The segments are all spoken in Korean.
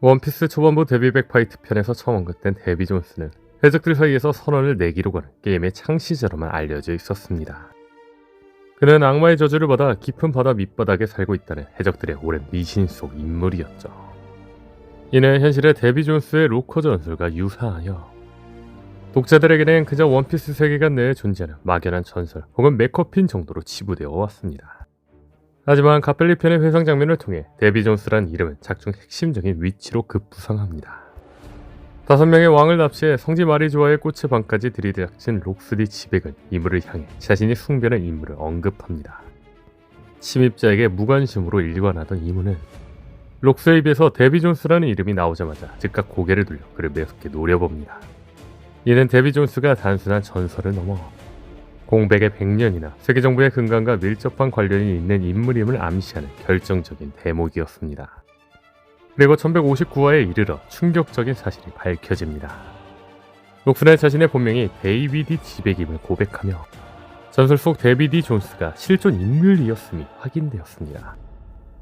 원피스 초반부 데뷔백 파이트 편에서 처음 언급된 데비 존스는 해적들 사이에서 선언을 내기로 거는 게임의 창시자로만 알려져 있었습니다. 그는 악마의 저주를 받아 깊은 바다 밑바닥에 살고 있다는 해적들의 오랜 미신 속 인물이었죠. 이는 현실의 데비 존스의 로커 전설과 유사하여 독자들에게는 그저 원피스 세계관 내에 존재하는 막연한 전설 혹은 맥커핀 정도로 치부되어 왔습니다. 하지만 가펠리 편의 회상 장면을 통해 데비 존스란 이름은 작중 핵심적인 위치로 급부상합니다. 5명의 왕을 납치해 성지 마리조아의 꽃의 방까지 들이닥친 록스디 지백은 이물을 향해 자신이 숭배하는 인물을 언급합니다. 침입자에게 무관심으로 일관하던 이문은 록스의 입에서 데비 존스라는 이름이 나오자마자 즉각 고개를 돌려 그를 매섭게 노려봅니다. 이는 데비 존스가 단순한 전설을 넘어 공백의 100년이나 세계정부의 근간과 밀접한 관련이 있는 인물임을 암시하는 결정적인 대목이었습니다. 그리고 1159화에 이르러 충격적인 사실이 밝혀집니다. 록스는 자신의 본명이 데이비디 지백임을 고백하며 전설 속 데비디 존스가 실존 인물이었음이 확인되었습니다.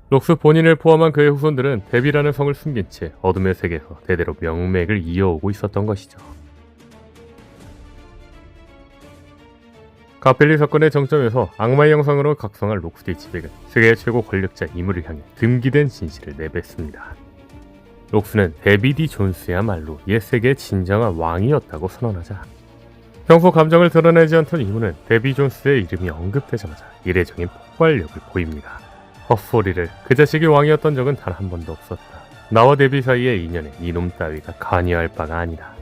록스 본인을 포함한 그의 후손들은 데비라는 성을 숨긴 채 어둠의 세계에서 대대로 명맥을 이어오고 있었던 것이죠. 가펠리 사건의 정점에서 악마의 형상으로 각성한 록스디 지백은 세계 최고 권력자 이물을 향해 금기된 진실을 내뱉습니다. 록스는 데비디 존스야말로 옛 세계의 진정한 왕이었다고 선언하자 평소 감정을 드러내지 않던 이문은 데비 존스의 이름이 언급되자마자 이례적인 폭발력을 보입니다. 헛소리를, 그 자식이 왕이었던 적은 단 한 번도 없었다. 나와 데비 사이의 인연에 이놈 따위가 관여할 바가 아니다.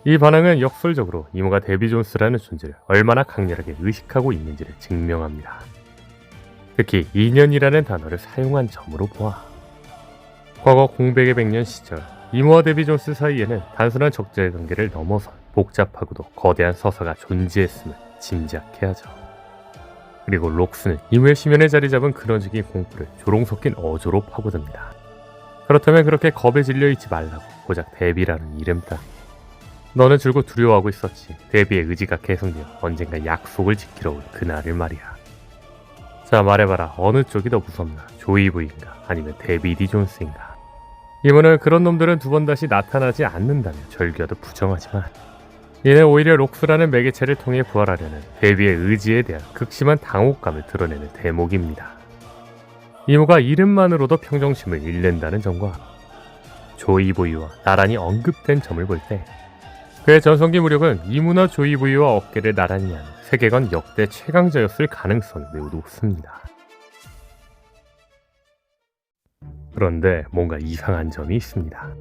이 반응은 역설적으로 이모가 데비 존스라는 존재를 얼마나 강렬하게 의식하고 있는지를 증명합니다. 특히 인연이라는 단어를 사용한 점으로 보아 과거 공백의 100년 시절 이모와 데비 존스 사이에는 단순한 적자의 관계를 넘어선 복잡하고도 거대한 서사가 존재했음을 짐작해야 하죠. 그리고 록스는 이모의 심연에 자리 잡은 근원적인 공포를 조롱 섞인 어조로 파고듭니다. 그렇다면 그렇게 겁에 질려 있지 말라고 고작 데비라는 이름 따위. 너는 줄곧 두려워하고 있었지. 데비의 의지가 계승되어 언젠가 약속을 지키러 올 그날을 말이야. 자, 말해봐라. 어느 쪽이 더 무섭나? 조이브인가? 아니면 데비디 존스인가? 이모는 그런 놈들은 두 번 다시 나타나지 않는다며 절규하듯 부정하지만 이는 오히려 록스라는 매개체를 통해 부활하려는 데비의 의지에 대한 극심한 당혹감을 드러내는 대목입니다. 이모가 이름만으로도 평정심을 잃는다는 점과 조이브이와 나란히 언급된 점을 볼 때 그의 전성기 무력은 이무나 조이브이와 어깨를 나란히 하는 세계관 역대 최강자였을 가능성이 매우 높습니다. 그런데 뭔가 이상한 점이 있습니다.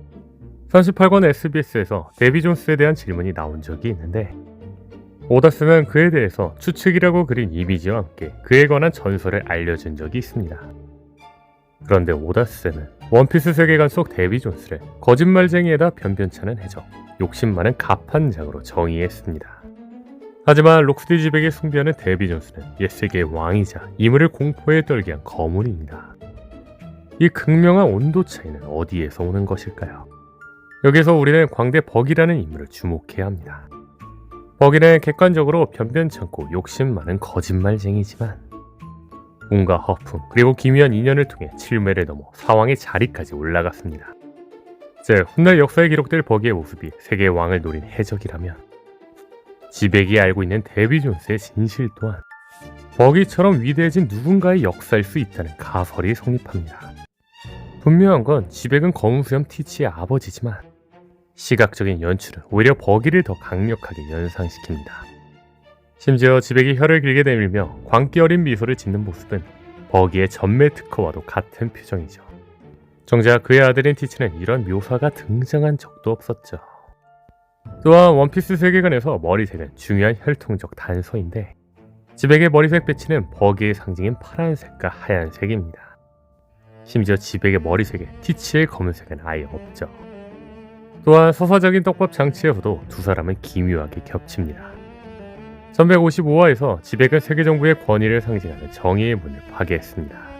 38권 SBS에서 데비 존스에 대한 질문이 나온 적이 있는데 오다스는 그에 대해서 추측이라고 그린 이미지와 함께 그에 관한 전설을 알려준 적이 있습니다. 그런데 오다스는 원피스 세계관 속 데비 존스를 거짓말쟁이에다 변변찮은 해적, 욕심 많은 가판장으로 정의했습니다. 하지만 록스디 지백의 숭배하는 데비 존스는 옛세계의 왕이자 이물을 공포에 떨게 한 거물입니다. 이 극명한 온도 차이는 어디에서 오는 것일까요? 여기서 우리는 광대 버기라는 인물을 주목해야 합니다. 버기는 객관적으로 변변찮고 욕심 많은 거짓말쟁이지만 운과 허풍 그리고 기묘한 인연을 통해 칠매를 넘어 사왕의 자리까지 올라갔습니다. 즉, 훗날 역사에 기록될 버기의 모습이 세계의 왕을 노린 해적이라면 지백이 알고 있는 데비 존스의 진실 또한 버기처럼 위대해진 누군가의 역사일 수 있다는 가설이 성립합니다. 분명한 건 지백은 검은수염 티치의 아버지지만 시각적인 연출은 오히려 버기를 더 강력하게 연상시킵니다. 심지어 지백이 혀를 길게 내밀며 광기 어린 미소를 짓는 모습은 버기의 전매 특허와도 같은 표정이죠. 정작 그의 아들인 티치는 이런 묘사가 등장한 적도 없었죠. 또한 원피스 세계관에서 머리색은 중요한 혈통적 단서인데 지백의 머리색 배치는 버기의 상징인 파란색과 하얀색입니다. 심지어 지백의 머리색에 티치의 검은색은 아예 없죠. 또한 서사적인 떡밥 장치에서도 두 사람은 기묘하게 겹칩니다. 1155화에서 지백은 세계정부의 권위를 상징하는 정의의 문을 파괴했습니다.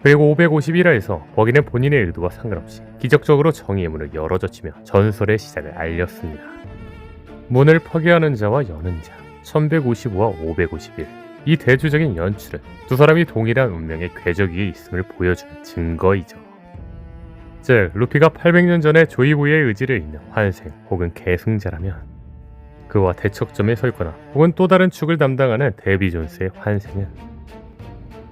그리고 551화에서 버기는 본인의 의도와 상관없이 기적적으로 정의의 문을 열어젖히며 전설의 시작을 알렸습니다. 문을 파괴하는 자와 여는 자, 1155와 551. 이 대조적인 연출은 두 사람이 동일한 운명의 궤적 위에 있음을 보여주는 증거이죠. 즉 루피가 800년 전에 조이보이의 의지를 잇는 환생 혹은 계승자라면 그와 대척점에 서 있거나 혹은 또 다른 축을 담당하는 데비 존스의 환생은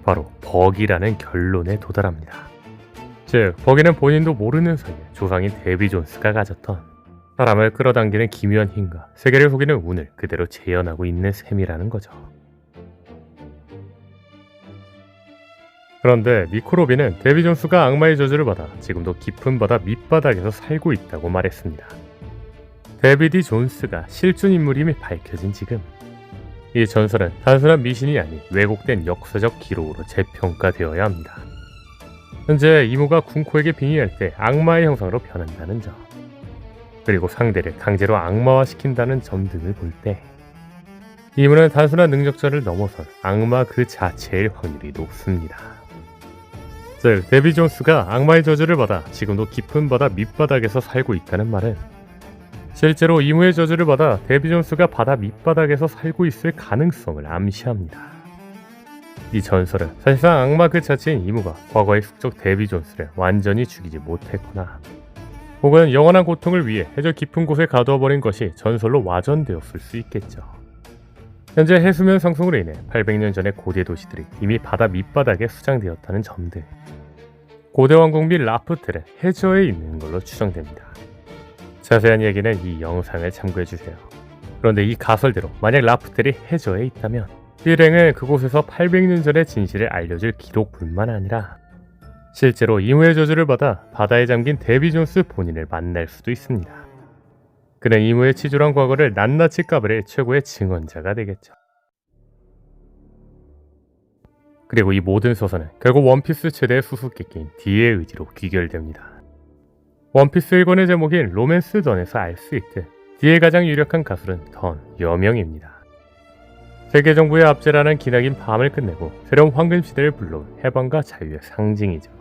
바로 버기라는 결론에 도달합니다. 즉 버기는 본인도 모르는 사이에 조상인 데비 존스가 가졌던 사람을 끌어당기는 기묘한 힘과 세계를 속이는 운을 그대로 재현하고 있는 셈이라는 거죠. 그런데 니코 로비는 데비 존스가 악마의 저주를 받아 지금도 깊은 바다 밑바닥에서 살고 있다고 말했습니다. 데비디 존스가 실존 인물임이 밝혀진 지금 이 전설은 단순한 미신이 아닌 왜곡된 역사적 기록으로 재평가되어야 합니다. 현재 이모가 군코에게 빙의할 때 악마의 형상으로 변한다는 점, 그리고 상대를 강제로 악마화시킨다는 점 등을 볼 때 이모는 단순한 능력자를 넘어선 악마 그 자체일 확률이 높습니다. 즉 데비 존스가 악마의 저주를 받아 지금도 깊은 바다 밑바닥에서 살고 있다는 말은 실제로 이모의 저주를 받아 데비 존스가 바다 밑바닥에서 살고 있을 가능성을 암시합니다. 이 전설은 사실상 악마 그 자체인 이모가 과거의 숙적 데비 존스를 완전히 죽이지 못했거나 혹은 영원한 고통을 위해 해저 깊은 곳에 가두어버린 것이 전설로 와전되었을 수 있겠죠. 현재 해수면 상승으로 인해 800년 전의 고대 도시들이 이미 바다 밑바닥에 수장되었다는 점 등 고대 왕국 및 라프텔은 해저에 있는 걸로 추정됩니다. 자세한 얘기는 이 영상을 참고해주세요. 그런데 이 가설대로 만약 라프텔이 해저에 있다면 필행은 그곳에서 800년 전의 진실을 알려줄 기록뿐만 아니라 실제로 이모의 저주를 받아 바다에 잠긴 데비 존스 본인을 만날 수도 있습니다. 그는 이모의 치졸한 과거를 낱낱이 까버릴 최고의 증언자가 되겠죠. 그리고 이 모든 서사는 결국 원피스 최대의 수수께끼인 D의 의지로 귀결됩니다. 원피스 1권의 제목인 로맨스 던에서 알 수 있듯 D의 가장 유력한 가술은 던, 여명입니다. 세계 정부의 압제라는 기나긴 밤을 끝내고 새로운 황금 시대를 불러온 해방과 자유의 상징이죠.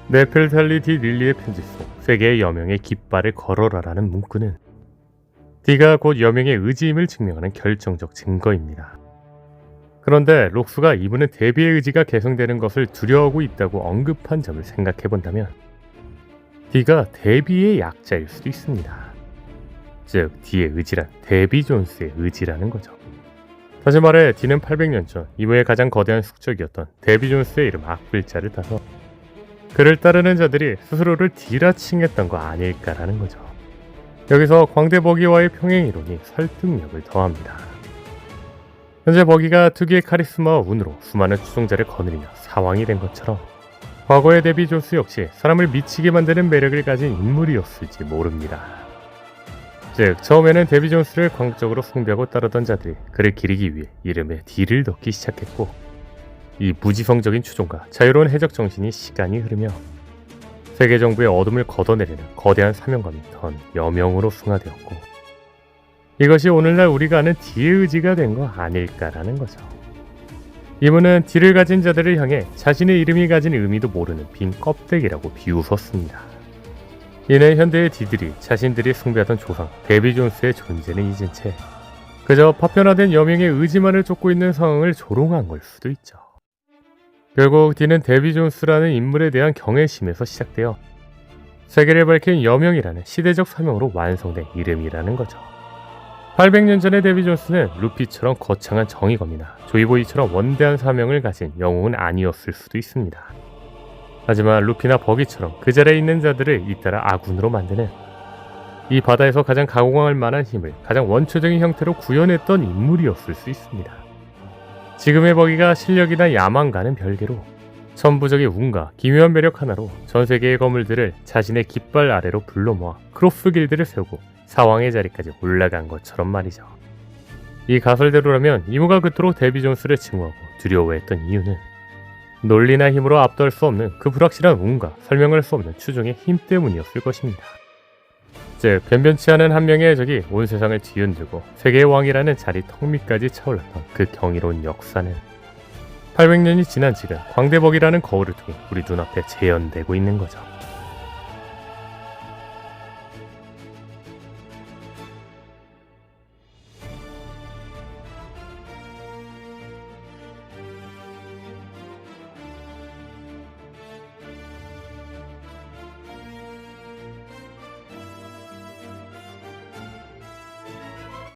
네펠탈리 디 릴리의 편지 속 세계의 여명의 깃발을 걸어라라는 문구는 D가 곧 여명의 의지임을 증명하는 결정적 증거입니다. 그런데 록스가 이분은 데비의 의지가 개성되는 것을 두려워하고 있다고 언급한 점을 생각해본다면 D가 데비의 약자일 수도 있습니다. 즉 D의 의지란 데비 존스의 의지라는 거죠. 다시 말해 D는 800년 전 이모의 가장 거대한 숙적이었던 데비 존스의 이름 앞글자를 따서 그를 따르는 자들이 스스로를 D라 칭했던 거 아닐까라는 거죠. 여기서 광대 버기와의 평행 이론이 설득력을 더합니다. 현재 버기가 특유의 카리스마와 운으로 수많은 추종자를 거느리며 사왕이 된 것처럼 과거의 데비 존스 역시 사람을 미치게 만드는 매력을 가진 인물이었을지 모릅니다. 즉 처음에는 데비 존스를 광적으로 숭배하고 따르던 자들이 그를 기리기 위해 이름에 D를 넣기 시작했고 이 무지성적인 추종과 자유로운 해적 정신이 시간이 흐르며 세계 정부의 어둠을 걷어내려는 거대한 사명감이 던 여명으로 승화되었고 이것이 오늘날 우리가 아는 D의 의지가 된 거 아닐까라는 거죠. 이분은 D를 가진 자들을 향해 자신의 이름이 가진 의미도 모르는 빈 껍데기라고 비웃었습니다. 이는 현대의 D들이 자신들이 숭배하던 조상 데비 존스의 존재는 잊은 채 그저 파편화된 여명의 의지만을 쫓고 있는 상황을 조롱한 걸 수도 있죠. 결국 D는 데비 존스라는 인물에 대한 경외심에서 시작되어 세계를 밝힌 여명이라는 시대적 사명으로 완성된 이름이라는 거죠. 800년 전의 데비 존스는 루피처럼 거창한 정의감이나 조이보이처럼 원대한 사명을 가진 영웅은 아니었을 수도 있습니다. 하지만 루피나 버기처럼 그 자리에 있는 자들을 잇따라 아군으로 만드는 이 바다에서 가장 가공할 만한 힘을 가장 원초적인 형태로 구현했던 인물이었을 수 있습니다. 지금의 버기가 실력이나 야망과는 별개로 천부적인 운과 기묘한 매력 하나로 전 세계의 거물들을 자신의 깃발 아래로 불러 모아 크로스 길드를 세우고 사왕의 자리까지 올라간 것처럼 말이죠. 이 가설대로라면 이모가 그토록 데비 존스를 증오하고 두려워했던 이유는 논리나 힘으로 압도할 수 없는 그 불확실한 운과 설명할 수 없는 추종의 힘 때문이었을 것입니다. 즉 변변치 않은 한 명의 적이 온 세상을 뒤흔들고 세계의 왕이라는 자리 턱 밑까지 차올랐던 그 경이로운 역사는 800년이 지난 지금 광대벅이라는 거울을 통해 우리 눈앞에 재현되고 있는 거죠.